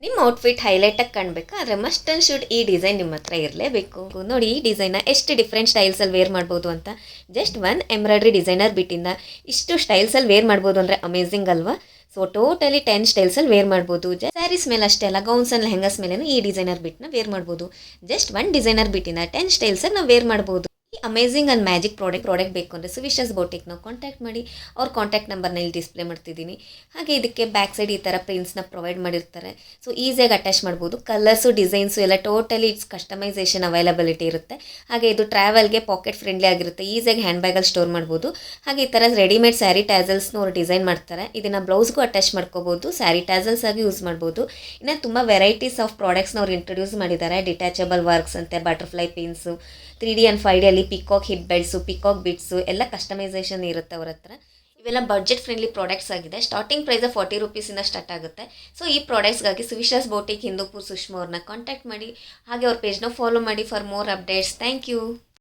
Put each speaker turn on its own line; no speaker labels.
ನಿಮ್ಮ ಔಟ್ಫಿಟ್ ಹೈಲೈಟಾಗಿ ಕಾಣಬೇಕು ಆದರೆ ಮಸ್ಟ್ ಆ್ಯಂಡ್ ಶುಡ್ ಈ ಡಿಸೈನ್ ನಿಮ್ಮ ಹತ್ರ ಇರಲೇಬೇಕು. ನೋಡಿ ಈ ಡಿಸೈನ್ನ ಎಷ್ಟು ಡಿಫ್ರೆಂಟ್ ಸ್ಟೈಲ್ಸಲ್ಲಿ ವೇರ್ ಮಾಡ್ಬೋದು ಅಂತ. ಜಸ್ಟ್ ಒನ್ ಎಂಬ್ರಾಯ್ಡ್ರಿ ಡಿಸೈನರ್ ಬಿಟ್ಟಿಂದ ಇಷ್ಟು ಸ್ಟೈಲ್ಸಲ್ಲಿ ವೇರ್ ಮಾಡ್ಬೋದು ಅಂದರೆ ಅಮೇಝಿಂಗ್ ಅಲ್ವಾ. ಸೊ ಟೋಟಲಿ 10 ಸ್ಟೈಲ್ಸಲ್ಲಿ ವೇರ್ ಮಾಡ್ಬೋದು. ಸ್ಯಾರೀಸ್ ಮೇಲೆ ಅಷ್ಟೇ ಅಲ್ಲ, ಗೌನ್ಸ್ ಆ್ಯಂಡ್ ಲೆಹಂಗಾಸ್ ಮೇಲೂ ಈ ಡಿಸೈನರ್ ಬಿಟ್ಟನ್ನ ವೇರ್ ಮಾಡ್ಬೋದು. ಜಸ್ಟ್ ಒನ್ ಡಿಸೈನರ್ ಬಿಟ್ಟಿಂದ 10 ಸ್ಟೈಲ್ಸಲ್ಲಿ ನಾವು ವೇರ್ ಮಾಡ್ಬೋದು. ಈ ಅಮೇಝಿಂಗ್ ಆ್ಯಂಡ್ ಮ್ಯಾಜಿಕ್ ಪ್ರಾಡಕ್ಟ್ ಬೇಕು ಅಂದರೆ ಸುವಿಶಸ್ ಬೌಟಿಕ್ನ ಕಾಂಟ್ಯಾಕ್ಟ್ ಮಾಡಿ. ಅವ್ರ ಕಾಂಟ್ಯಾಕ್ಟ್ ನಂಬರ್ನ ಇಲ್ಲಿ ಡಿಸ್ಪ್ಲೇ ಮಾಡ್ತಿದ್ದೀನಿ. ಹಾಗೆ ಇದಕ್ಕೆ ಬ್ಯಾಕ್ ಸೈಡ್ ಈ ಥರ ಪ್ರಿಂಟ್ಸ್ನ ಪ್ರೊವೈಡ್ ಮಾಡಿರ್ತಾರೆ. ಸೊ ಈಸಿಯಾಗಿ ಅಟ್ಯಾಚ್ ಮಾಡ್ಬೋದು. ಕಲರ್ಸು ಡಿಸೈನ್ಸು ಎಲ್ಲ ಟೋಟಲಿ ಇಟ್ಸ್ ಕಸ್ಟಮೈಸೇಷನ್ ಅವೈಲಬಿಲಿಟಿ ಇರುತ್ತೆ. ಹಾಗೆ ಇದು ಟ್ರಾವೆಲ್ಗೆ ಪಾಕೆಟ್ ಫ್ರೆಂಡ್ಲಿ ಆಗಿರುತ್ತೆ. ಈಸಿಯಾಗಿ ಹ್ಯಾಂಡ್ ಬ್ಯಾಗಲ್ಲಿ ಸ್ಟೋರ್ ಮಾಡ್ಬೋದು. ಹಾಗೆ ಈ ಥರ ರೆಡಿಮೇಡ್ ಸ್ಯಾರಿ ಟ್ಯಾಸಲ್ಸ್ನ ಅವ್ರು ಡಿಸೈನ್ ಮಾಡ್ತಾರೆ. ಇದನ್ನು ಬ್ಲೌಸ್ಗೂ ಅಟ್ಯಾಚ್ ಮಾಡ್ಕೋಬೋದು, ಸ್ಯಾರಿ ಟ್ಯಾಸಲ್ಸ್ ಆಗಿ ಯೂಸ್ ಮಾಡ್ಬೋದು. ಇನ್ನು ತುಂಬ ವೆರೈಟೀಸ್ ಆಫ್ ಪ್ರಾಡಕ್ಟ್ಸ್ನ ಅವ್ರು ಇಂಟ್ರೊಡ್ಯೂಸ್ ಮಾಡಿದ್ದಾರೆ. ಡಿಟ್ಯಾಚಬಲ್ ವರ್ಕ್ಸ್ ಅಂತೆ, butterfly pins, 3D and 5D ಅಲ್ಲಿ peacock hip belts, peacock bits ಎಲ್ಲ ಕಸ್ಟಮೈಸೇಷನ್ ಇರುತ್ತೆ ಅವ್ರ ಹತ್ರ. ಇವೆಲ್ಲ ಬಡ್ಜೆಟ್ ಫ್ರೆಂಡ್ಲಿ ಪ್ರಾಡಕ್ಟ್ಸ್ ಆಗಿದೆ. ಸ್ಟಾರ್ಟಿಂಗ್ ಪ್ರೈಸ್ 40 ರುಪೀಸಿಂದ ಸ್ಟಾರ್ಟ್ ಆಗುತ್ತೆ. ಸೊ ಈ ಪ್ರಾಡಕ್ಟ್ಸ್ಗಾಗಿ ಸುವಿಶಸ್ ಬೌಟಿಕ್ ಹಿಂದೂಪುರ್ ಸುಷ್ಮಾ ಅವ್ರನ್ನ ಕಾಂಟ್ಯಾಕ್ಟ್ ಮಾಡಿ. ಹಾಗೆ ಅವ್ರ ಪೇಜ್ನ ಫಾಲೋ ಮಾಡಿ for more updates. Thank you.